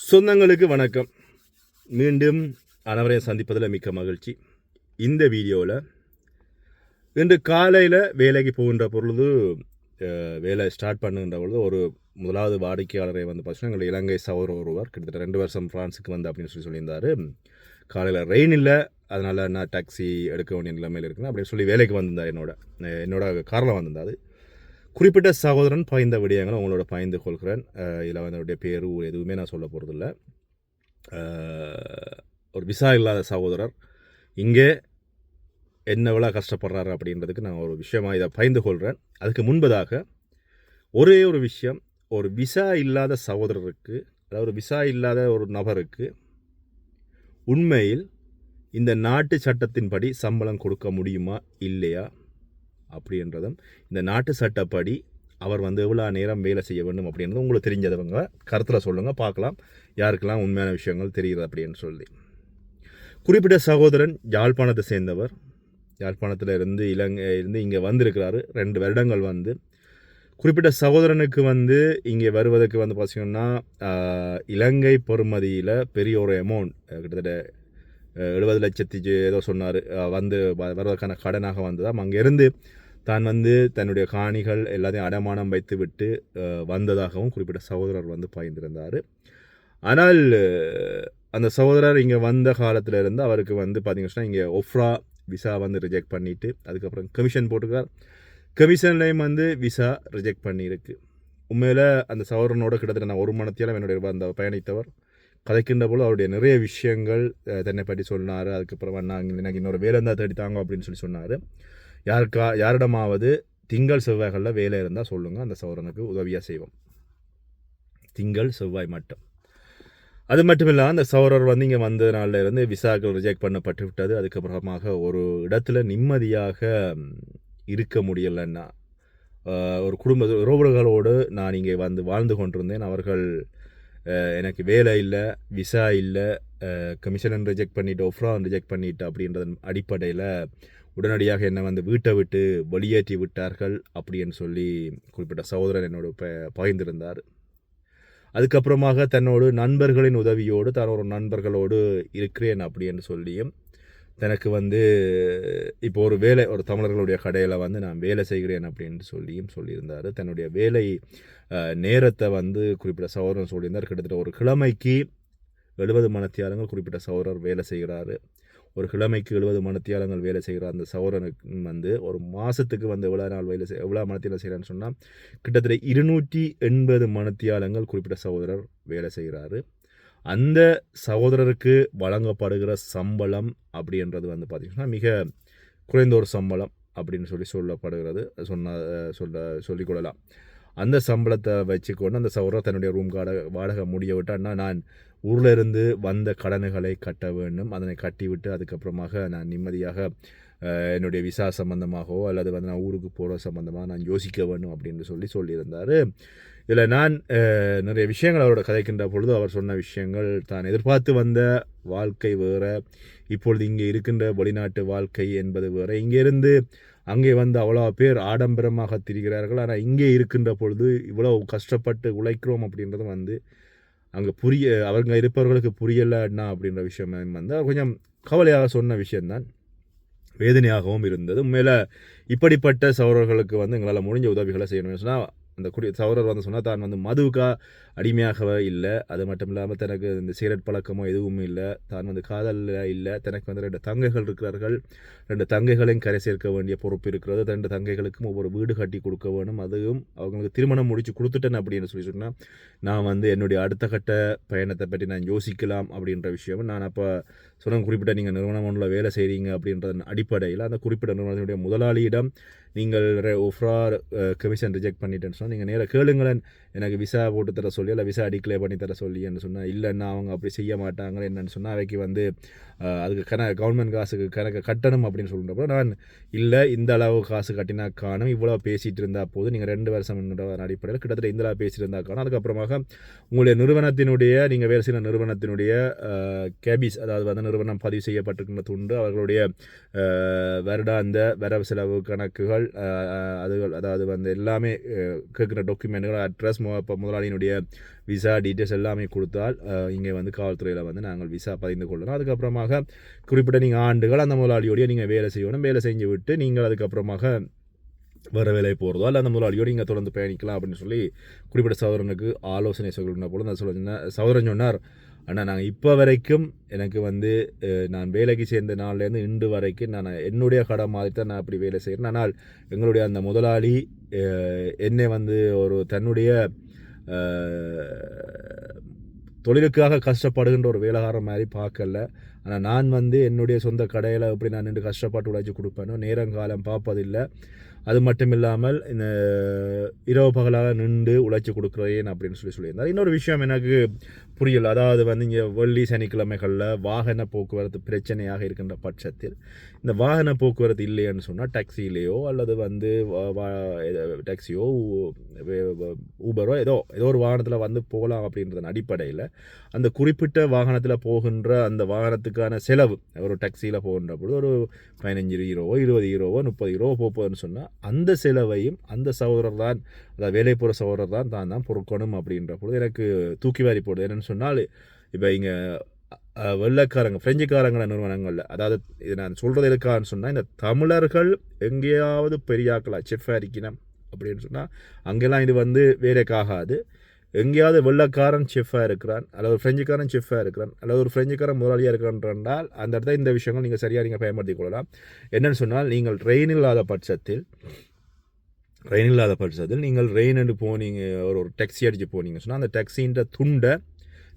சொந்தங்களுக்கு வணக்கம். மீண்டும் அனைவரையும் சந்திப்பதில் மிக்க மகிழ்ச்சி. இந்த வீடியோவில் இன்று காலையில் வேலைக்கு போகின்ற பொழுது வேலை ஸ்டார்ட் பண்ணுகின்ற பொழுது ஒரு முதலாவது வாடிக்கையாளரை வந்து பார்த்தீங்கன்னா எங்களுடைய இலங்கை சகோதரர் ஒருவர் கிட்டத்தட்ட 2 வருஷம் ஃப்ரான்ஸுக்கு வந்து அப்படின்னு சொல்லியிருந்தார். காலையில் ரெயின் இல்லை, அதனால் நான் டாக்ஸி எடுக்க வேண்டிய நிலைமையில் இருக்குன்னு அப்படின்னு சொல்லி வேலைக்கு வந்திருந்தார். என்னோட காரில் வந்திருந்தார். குறிப்பிட்ட சகோதரன் பாய்ந்த விடயங்களை உங்களோட பாய்ந்து கொள்கிறேன். இதில் அவனுடைய பேர் எதுவுமே நான் சொல்ல போகிறதில்ல. ஒரு விசா இல்லாத சகோதரர் இங்கே என்ன விழா கஷ்டப்படுறாரு அப்படின்றதுக்கு நான் ஒரு விஷயமாக இதை பாய்ந்து கொள்கிறேன். அதுக்கு முன்பதாக ஒரே ஒரு விஷயம், ஒரு விசா இல்லாத சகோதரருக்கு, அதாவது விசா இல்லாத ஒரு நபருக்கு உண்மையில் இந்த நாட்டு சட்டத்தின்படி சம்பளம் கொடுக்க முடியுமா இல்லையா அப்படின்றதும், இந்த நாட்டு சட்டப்படி அவர் வந்து எவ்வளோ நேரம் வேலை செய்ய வேண்டும் அப்படின்றது உங்களுக்கு தெரிஞ்சதவங்க கருத்தில் சொல்லுங்கள், பார்க்கலாம் யாருக்கெல்லாம் உண்மையான விஷயங்கள் தெரிகிறது அப்படின்னு சொல்லி. குறிப்பிட்ட சகோதரன் யாழ்ப்பாணத்தை சேர்ந்தவர். யாழ்ப்பாணத்தில் இருந்து இலங்கையிலிருந்து இங்கே வந்திருக்கிறாரு. 2 வருடங்கள் வந்து குறிப்பிட்ட சகோதரனுக்கு வந்து இங்கே வருவதற்கு வந்து பார்த்திங்கன்னா இலங்கை பெறுமதியில் பெரிய ஒரு அமௌண்ட், கிட்டத்தட்ட 70 லட்சத்தி ஏதோ சொன்னார், வந்து வருவதற்கான கடனாக வந்ததாம். அங்கேருந்து தான் வந்து தன்னுடைய காணிகள் எல்லாத்தையும் அடமானம் வைத்து விட்டு வந்ததாகவும் குறிப்பிட்ட சகோதரர் வந்து பாய்ந்திருந்தார். ஆனால் அந்த சகோதரர் இங்கே வந்த காலத்தில் இருந்து அவருக்கு வந்து பார்த்திங்கன்னா இங்கே ஒஃப்ரா விசா வந்து ரிஜெக்ட் பண்ணிவிட்டு அதுக்கப்புறம் கமிஷன் போட்டுக்கிறார். கமிஷன்லேயும் வந்து விசா ரிஜெக்ட் பண்ணியிருக்கு. உண்மையில் அந்த சகோதரனோட கிட்டத்தட்ட நான் 1 மணத்தியாலும் என்னுடைய அந்த பயணித்தவர் கதைக்கின்ற போது அவருடைய நிறைய விஷயங்கள் தன்னை பற்றி சொன்னார். அதுக்கப்புறமா எனக்கு இன்னொரு வேலை இருந்தால் தேடித்தாங்க அப்படின்னு சொல்லி சொன்னார். யாரிடமாவது திங்கள் செவ்வாய்களில் வேலை இருந்தால் சொல்லுங்கள், அந்த சகோதரனுக்கு உதவியாக செய்வோம். திங்கள் செவ்வாய் மட்டும். அது மட்டும் இல்லாமல் அந்த சகோதரர் வந்து இங்கே வந்த நாளில் இருந்து விசாக்கள் ரிஜெக்ட் பண்ணப்பட்டு விட்டது. அதுக்கப்புறமாக ஒரு இடத்துல நிம்மதியாக இருக்க முடியலைன்னா, ஒரு குடும்ப உறவுகளோடு நான் இங்கே வந்து வாழ்ந்து கொண்டிருந்தேன். அவர்கள் எனக்கு வேலை இல்லை, விசா இல்லை, கமிஷன் ரிஜெக்ட் பண்ணிவிட்டு ஒஃப்ரான் ரிஜெக்ட் பண்ணிவிட்டு அப்படின்றதன் அடிப்படையில் உடனடியாக என்னை வந்து வீட்டை விட்டு வெளியேற்றி விட்டார்கள் அப்படின்னு சொல்லி குறிப்பிட்ட சகோதரன் என்னோட பகிர்ந்திருந்தார். அதுக்கப்புறமாக தன்னோடு நண்பர்களின் உதவியோடு தான் ஒரு நண்பர்களோடு இருக்கிறேன் அப்படின்னு சொல்லியும் தனக்கு வந்து இப்போ ஒரு வேலை, ஒரு தமிழர்களுடைய கடையில் வந்து நான் வேலை செய்கிறேன் அப்படின்னு சொல்லியிருந்தார். தன்னுடைய வேலை நேரத்தை வந்து குறிப்பிட்ட சகோதரன் சொல்லியிருந்தார். கிட்டத்தட்ட ஒரு கிழமைக்கு 70 மணித்தியாலங்கள் குறிப்பிட்ட சகோதரர் வேலை செய்கிறாரு. ஒரு கிழமைக்கு 70 மணித்தியாலங்கள் வேலை செய்கிற அந்த சகோதரனுக்கு வந்து ஒரு மாதத்துக்கு வந்து எவ்வளோ நாள் எவ்வளோ மணித்தியாலம் செய்கிறான்னு சொன்னால் கிட்டத்தட்ட 280 மணித்தியாலங்கள் குறிப்பிட்ட சகோதரர் வேலை செய்கிறாரு. அந்த சகோதரருக்கு வழங்கப்படுகிற சம்பளம் அப்படின்றது வந்து பார்த்திங்கன்னா மிக குறைந்த ஒரு சம்பளம் அப்படின்னு சொல்லப்படுகிறது. சொல்லிக்கொள்ளலாம். அந்த சம்பளத்தை வச்சுக்கொண்டு அந்த சகோதரர் தன்னுடைய ரூம் வாடகை முடிய விட்டான்னா, நான் ஊரில் இருந்து வந்த கடன்களை கட்ட வேண்டும், அதனை கட்டிவிட்டு அதுக்கப்புறமாக நான் நிம்மதியாக என்னுடைய விசா சம்பந்தமாகவோ அல்லது வந்து நான் ஊருக்கு போகிற சம்பந்தமாக நான் யோசிக்க வேண்டும் அப்படின்னு சொல்லியிருந்தார். இதில் நான் நிறைய விஷயங்கள் அவரோட கதைக்கின்ற பொழுது அவர் சொன்ன விஷயங்கள், தான் எதிர்பார்த்து வந்த வாழ்க்கை வேறு, இப்பொழுது இங்கே இருக்கின்ற வெளிநாட்டு வாழ்க்கை என்பது வேறு. இங்கேருந்து அங்கே வந்து அவ்வளோ பேர் ஆடம்பரமாக திரிகிறார்கள், ஆனால் இங்கே இருக்கின்ற பொழுது இவ்வளோ கஷ்டப்பட்டு உழைக்கிறோம் அப்படின்றது வந்து அங்கே அவங்க இருப்பவர்களுக்கு புரியலைன்னா அப்படின்ற விஷயம் வந்து கொஞ்சம் கவலையாக சொன்ன விஷயம்தான், வேதனையாகவும் இருந்தது. உண்மையில் இப்படிப்பட்ட சகோதரர்களுக்கு வந்து எங்களால் முடிஞ்ச உதவிகளை செய்யணும்னு சொன்னால், அந்த சகோதரர் வந்து சொன்னால் தான் வந்து மதுவுக்கா அடிமையாகவே இல்லை, அது மட்டும் இல்லாமல் தனக்கு இந்த சிகரெட் பழக்கமோ எதுவும் இல்லை, தான் வந்து காதலில் இல்லை, தனக்கு வந்து 2 தங்கைகள் இருக்கிறார்கள், 2 தங்கைகளையும் கரை சேர்க்க வேண்டிய பொறுப்பு இருக்கிறது, 2 தங்கைகளுக்கும் ஒவ்வொரு வீடு கட்டி கொடுக்க வேணும், அதுவும் அவங்களுக்கு திருமணம் முடித்து கொடுத்துட்டேன் அப்படின்னு சொன்னால் நான் வந்து என்னுடைய அடுத்த கட்ட பயணத்தை பற்றி நான் யோசிக்கலாம் அப்படின்ற விஷயம். நான் அப்போ சொன்ன குறிப்பிட்ட நீங்கள் நிறுவனம் ஒன்றில் வேலை செய்கிறீங்க அப்படின்றதன் அடிப்படையில் அந்த குறிப்பிட்ட நிறுவனத்தினுடைய முதலாளியிடம் நீங்கள் ஒஃப்ரா கமிஷன் ரிஜெக்ட் பண்ணிட்டேன்னு சொன்னால் நீங்கள் நேராக கேளுங்களேன், எனக்கு விசா போட்டு தர சொல்லி இல்லை விசா டிக்ளேர் பண்ணி தர சொல்லி என்று சொன்னால், இல்லைன்னா அவங்க அப்படி செய்ய மாட்டாங்க என்னன்னு சொன்னால் அவைக்கு வந்து அதுக்கு கவர்மெண்ட் காசுக்கு கணக்கு கட்டணும் அப்படின்னு சொல்கிறப்போ நான் இல்லை இந்த அளவு காசு கட்டினா காணும், இவ்வளோ பேசிகிட்டு இருந்தால் போது, நீங்கள் 2 வருஷம் அடிப்படையில் கிட்டத்தட்ட இந்த அளவு பேசிட்டு இருந்தால் காணும், அதுக்கப்புறமாக உங்களுடைய நிறுவனத்தினுடைய நீங்கள் வேலை செய்கிற நிறுவனத்தினுடைய கேபிஸ், அதாவது வந்து நிறுவனம் பதிவு செய்யப்பட்டிருக்கின்ற துண்டு, அவர்களுடைய வருடாந்த வரவு செலவு கணக்குகள், அதாவது வந்து எல்லாமே கேட்குற டாக்குமெண்ட்டுகள், அட்ரஸ் இப்போ முதலாளியினுடைய விசா டீட்டெயில்ஸ் எல்லாமே கொடுத்தால் இங்கே வந்து காவல்துறையில் வந்து நாங்கள் விசா பதிந்து கொள்ளணும். அதுக்கப்புறமாக குறிப்பிட்ட நீங்கள் ஆண்டுகள் அந்த முதலாளியோடைய நீங்கள் வேலை செய்யணும். வேலை செஞ்சு விட்டு நீங்கள் அதுக்கப்புறமாக வேறு வேலையை போகிறதோ இல்லை அந்த முதலாளியோடு இங்கே தொடர்ந்து பயணிக்கலாம் அப்படின்னு சொல்லி குறிப்பிட்ட சகோதரனுக்கு ஆலோசனை சொல்லின போது அந்த சகோதரன் சொன்னார், ஆனால் நாங்கள் இப்போ வரைக்கும் எனக்கு வந்து நான் வேலைக்கு சேர்ந்த நாள்லேருந்து இன்று வரைக்கும் நான் என்னுடைய கடை மாதிரி தான் நான் அப்படி வேலை செய்கிறேன். ஆனால் எங்களுடைய அந்த முதலாளி என்னை வந்து ஒரு தன்னுடைய தொழிலுக்காக கஷ்டப்படுகின்ற ஒரு வேலைக்காரன் மாதிரி பார்க்கல. ஆனால் நான் வந்து என்னுடைய சொந்த கடையில் எப்படி நான் நின்று கஷ்டப்பட்டு உழைச்சி கொடுப்பேனோ நேரங்காலம் பார்ப்பதில்லை. அது மட்டும் இல்லாமல் இந்த இரவு பகலாக நின்று உழைச்சி கொடுக்குறேன் அப்படின்னு சொல்லியிருந்தார். இன்னொரு விஷயம் எனக்கு புரியல. அதாவது வந்து இங்கே வெள்ளி சனிக்கிழமைகளில் வாகன போக்குவரத்து பிரச்சனையாக இருக்கின்ற பட்சத்தில் இந்த வாகன போக்குவரத்து இல்லைன்னு சொன்னால் டாக்ஸிலேயோ அல்லது வந்து டாக்ஸியோ ஊபரோ ஏதோ ஒரு வாகனத்தில் வந்து போகலாம் அப்படின்றதன் அடிப்படையில் அந்த குறிப்பிட்ட வாகனத்தில் போகின்ற அந்த வாகனத்துக்கான செலவு ஒரு டாக்ஸியில் போகின்ற பொழுது ஒரு 15 யூரோவோ 20 யூரோவோ 30 யூரோவோ போகுதுன்னு சொன்னால் அந்த செலவையும் அந்த சகோதரர் தான், அதாவது வேலை போகிற சகோதரர் தான் பொறுக்கணும் அப்படின்ற பொழுது எனக்கு தூக்கி வாரி போடுது. என்னென்னு சொன்னால் இப்போ இங்கே வெள்ளைக்காரங்க ஃப்ரெஞ்சுக்காரங்கள நிறுவனங்களில், அதாவது இது நான் சொல்கிறது எதுக்கான்னு சொன்னால் இந்த தமிழர்கள் எங்கேயாவது பெரியாக்கலாம் செஃப்பாக இருக்கணும் அப்படின்னு சொன்னால் அங்கெல்லாம் இது வந்து வேலைக்காகாது. எங்கேயாவது வெள்ளைக்காரன் செஃப்பாக இருக்கிறான் அல்லது ஒரு ஃப்ரெஞ்சுக்காரன் செஃப்பாக இருக்கிறான் அல்லது ஒரு ஃப்ரெஞ்சுக்காரன் முதலாளியாக இருக்கிறால் அந்த இடத்துல இந்த விஷயங்கள் நீங்கள் சரியாக நீங்கள் பயன்படுத்திக் கொள்ளலாம். என்னென்னு சொன்னால் நீங்கள் ட்ரெயின் இல்லாத பட்சத்தில் நீங்கள் ரெயின் என்று போனீங்க, ஒரு டாக்ஸி அடித்து போனீங்க சொன்னால் அந்த டாக்ஸின்ற துண்டை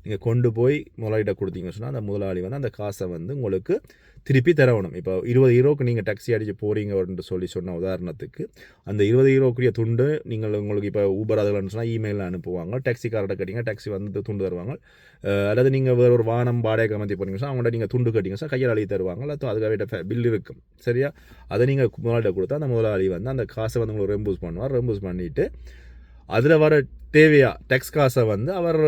நீங்கள் கொண்டு போய் முதலாளிகிட்ட கொடுத்தீங்க சொன்னால் அந்த முதலாளி வந்து அந்த காசை வந்து உங்களுக்கு திருப்பி தரணும். இப்போ 20 யூரோக்கு நீங்கள் டாக்ஸி அடித்து போகிறீங்கன்னு சொல்லி சொன்ன உதாரணத்துக்கு அந்த 20 யூரோக்குரிய துண்டு நீங்கள் உங்களுக்கு இப்போ ஊபர் அதுலன்னு சொன்னால் இமெயிலில் அனுப்புவாங்க. டாக்ஸிக்காரர்கிட்ட கேட்டிங்க, டாக்ஸி வந்து துண்டு தருவாங்க. அல்லது நீங்கள் வேறு ஒரு வாகனம் வாடகை அமர்த்தி போனீங்க சொன்னால் அவங்கள்ட்ட நீங்கள் துண்டு கட்டிங்க சார் கையில் அழுகி தருவாங்க. அல்லது அதுக்காக பில் இருக்கும் சரியா, அதை நீங்கள் முதலாளிகிட்ட கொடுத்தா அந்த முதலாளி வந்து அந்த காசை வந்து உங்களுக்கு ரெம்பூஸ் பண்ணிவிட்டு அதில் வர தேவையா டேக்ஸ் காசை வந்து அவர்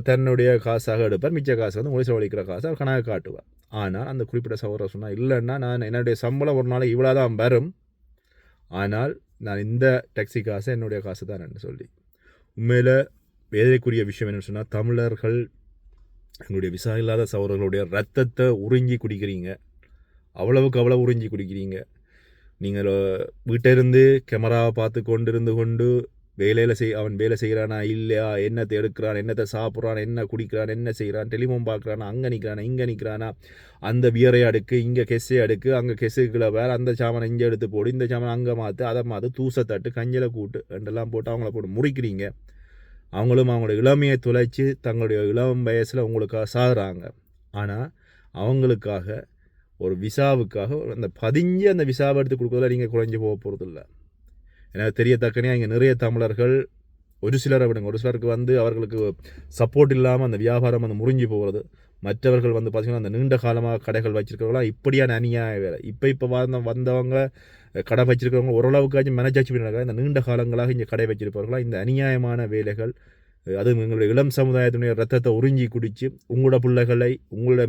தன்னுடைய காசாக எடுப்பார். மிச்ச காசை வந்து மொழி செலவழிக்கிற காசை அவர் கணக்கு காட்டுவார். ஆனால் அந்த குறிப்பிட்ட சகோதரர் சொன்னால் இல்லைன்னா நான் என்னுடைய சம்பளம் ஒரு நாளைக்கு இவ்வளோ தான் வரும், ஆனால் நான் இந்த டாக்ஸி காசை என்னுடைய காசு தான் என்று சொல்லி உண்மையில் வேதனைக்குரிய விஷயம் என்னென்னு சொன்னால் தமிழர்கள் எங்களுடைய விசா இல்லாத சகோதரர்களுடைய ரத்தத்தை உறிஞ்சி குடிக்கிறீங்க. அவ்வளவுக்கு அவ்வளோ உறிஞ்சி குடிக்கிறீங்க. நீங்கள் வீட்டிலிருந்து கேமராவை பார்த்து கொண்டிருந்து கொண்டு அவன் வேலை செய்கிறானா இல்லையா, என்னத்தை எடுக்கிறான், என்னத்தை சாப்பிட்றான், என்ன குடிக்கிறான், என்ன செய்கிறான், டெலிஃபோன் பார்க்குறானா, அங்கே நிற்கிறானா இங்கே நிற்கிறானா, அந்த பியரை அடுக்கு இங்கே கெஸ்ஸை அடுக்கு அங்கே கெஸ்ஸுக்குள்ள வேறு அந்த சாமானை இங்கே எடுத்து போடு, இந்த சாமானை அங்கே மாற்று, அதை மாற்று, தூசத்தட்டு கஞ்சலை கூட்டு ரெண்டெல்லாம் போட்டு அவங்கள போட்டு முறிக்கிறீங்க. அவங்களும் அவங்களோட இளமையை துளைச்சி தங்களுடைய இளம் வயசில் உங்களுக்காக சாகுறாங்க. ஆனால் அவங்களுக்காக ஒரு விசாவுக்காக அந்த பதிஞ்சு அந்த விசாவை எடுத்து கொடுக்குறதுல நீங்கள் குறைஞ்சி போக போகிறதில்ல. எனக்கு தெரியத்தக்கனே இங்கே நிறைய தமிழர்கள் ஒரு சிலரை விடுங்க, ஒரு சிலருக்கு வந்து அவர்களுக்கு சப்போர்ட் இல்லாமல் அந்த வியாபாரம் வந்து முறிஞ்சு போகிறது. மற்றவர்கள் வந்து பார்த்திங்கன்னா அந்த நீண்ட காலமாக கடைகள் வச்சுருக்கிறவங்களாம் இப்படியான அநியாய வேலை. இப்போ வந்தவங்க கடை வச்சுருக்கிறவங்க ஓரளவுக்காச்சும் மேனேஜாச்சு பண்ணாங்க. இந்த நீண்ட காலங்களாக இங்கே கடை வச்சிருப்பவர்களாம் இந்த அநியாயமான வேலைகள், அதுவும் எங்களுடைய இளம் சமுதாயத்தினுடைய ரத்தத்தை உறிஞ்சி குடித்து உங்களோட பிள்ளைகளை, உங்களோட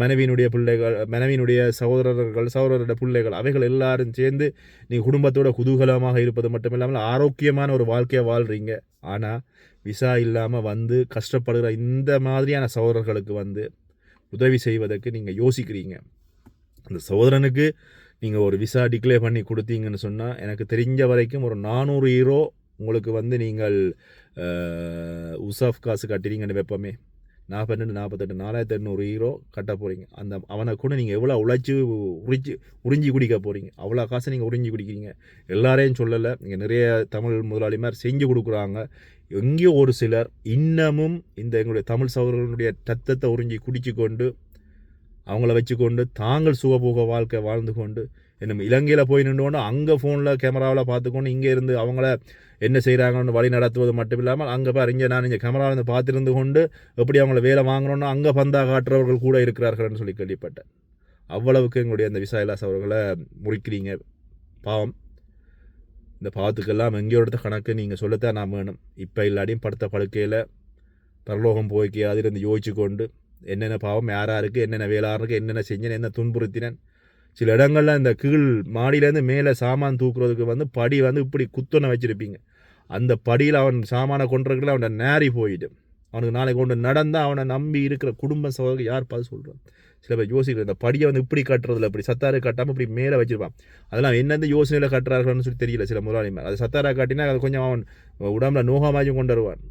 மனைவியினுடைய பிள்ளைகள், மனைவியினுடைய சகோதரரோட பிள்ளைகள் அவைகள் எல்லாரும் சேர்ந்து நீங்கள் குடும்பத்தோட குதூகலமாக இருப்பது மட்டும் இல்லாமல் ஆரோக்கியமான ஒரு வாழ்க்கையை வாழ்கிறீங்க. ஆனால் விசா இல்லாமல் வந்து கஷ்டப்படுகிற இந்த மாதிரியான சகோதரர்களுக்கு வந்து உதவி செய்வதற்கு நீங்கள் யோசிக்கிறீங்க. அந்த சகோதரனுக்கு நீங்கள் ஒரு விசா டிக்ளேர் பண்ணி கொடுத்தீங்கன்னு சொன்னால் எனக்கு தெரிஞ்ச வரைக்கும் ஒரு 400 யூரோ உங்களுக்கு வந்து நீங்கள் உசாஃப் காசு கட்டுறீங்கன்னு வைப்போமே, 42, 48, 4800 யூரோ கட்ட போகிறீங்க. அந்த அவனை கூட நீங்கள் எவ்வளோ உறிஞ்சி குடிக்க போகிறீங்க, அவ்வளோ காசை நீங்கள் உறிஞ்சி குடிக்கிறீங்க. எல்லாரையும் சொல்லலை, இங்கே நிறைய தமிழ் முதலாளிமார் செஞ்சு கொடுக்குறாங்க. எங்கேயோ ஒரு சிலர் இன்னமும் இந்த எங்களுடைய தமிழ் சகோதரர்களுடைய ரத்தத்தை உறிஞ்சி குடிச்சு கொண்டு அவங்கள வச்சுக்கொண்டு தாங்கள் சுகபோக வாழ்க்கை வாழ்ந்து கொண்டு இன்னும் இலங்கையில் போய் நின்றுக்கொண்டு அங்கே ஃபோனில் கேமராவில் பார்த்துக்கொண்டு இங்கே இருந்து அவங்கள என்ன செய்கிறாங்கன்னு வழி நடத்துவது மட்டும் இல்லாமல் அங்கே நான் இங்கே கேமராவில் பார்த்துருந்து கொண்டு எப்படி அவங்கள வேலை வாங்கணும்னு அங்கே பந்தா காட்டுறவர்கள் கூட இருக்கிறார்கள்னு சொல்லி கேள்விப்பட்டேன். அவ்வளவுக்கு எங்களுடைய அந்த விசா இல்லாத அவர்களை முறிக்கிறீங்க. பாவம். இந்த பாவத்துக்கெல்லாம் எங்கேயோ எடுத்த கணக்கு நீங்கள் சொல்லத்தான் நான் வேணும். இப்போ இல்லாட்டியும் படுத்த படுக்கையில் பரலோகம் போய்க்கு அதிலிருந்து யோசிச்சு கொண்டு என்னென்ன பாவம் யாராருக்கு என்னென்ன வேளாருக்கு என்னென்ன செஞ்சேன் என்ன துன்புறுத்தினேன். சில இடங்களில் இந்த கீழ் மாடியிலேருந்து மேலே சாமான் தூக்குறதுக்கு வந்து படி வந்து இப்படி குத்தனை வச்சுருப்பீங்க. அந்த படியில் அவன் சாமான கொண்டிருக்கிற அவனை நேரி போயிட்டு அவனுக்கு நாளைக்கு கொண்டு நடந்தால் அவனை நம்பி இருக்கிற குடும்ப சகோதரர் யார் பார்த்து சொல்கிறான். சில பேர் யோசிக்கிற இந்த படியை வந்து இப்படி கட்டுறதில்ல, இப்படி சத்தாரை கட்டாமல் இப்படி மேலே வச்சிருப்பான். அதெல்லாம் என்னெந்த யோசனையில் கட்டுறார்கள்னு சொல்லி தெரியல சில முதலாளிமார். அது சத்தாரா காட்டினா அது கொஞ்சம் அவன் உடம்புல நோகமாச்சும் கொண்டு வருவான்.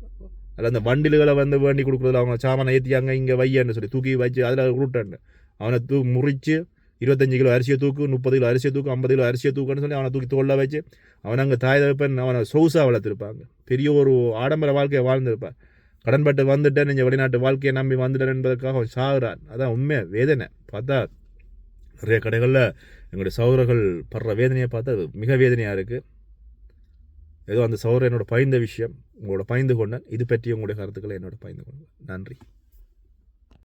அதில் அந்த வண்டில்களை வந்து வேண்டி கொடுக்குறதுல அவங்க சாமானை ஏற்றி அங்கே இங்கே வையன்னு சொல்லி தூக்கி வச்சு அதில் உருட்டான்னு அவனை முறித்து 25 கிலோ அரிசியை தூக்கு, 30 கிலோ அரிசியை தூக்கு, 50 கிலோ அரிசியை தூக்குன்னு சொல்லி அவனை தூக்கி தோளில் வச்சு அவனை அங்கே தாய் தகப்பன் அவனை சொகுசாக வளர்த்துருப்பாங்க. பெரிய ஒரு ஆடம்பர வாழ்க்கையை வாழ்ந்துருப்பான். கடன்பட்டு வந்துட்டேன், நீங்கள் வெளிநாட்டு வாழ்க்கையை நம்பி வந்துட்டேன் என்பதற்காக அவன் சாகுறான். அதான் உண்மை வேதனை. பார்த்தா நிறைய கடைகளில் எங்களுடைய சகோதரர்கள் படுற வேதனையை பார்த்தா மிக வேதனையாக இருக்குது. ஏதோ அந்த சகோதரர் என்னோட பயந்த விஷயம் உங்களோட பயந்து கொண்டேன். இது பற்றி உங்களுடைய கருத்துக்களை என்னோட பயந்து கொண்டேன். நன்றி.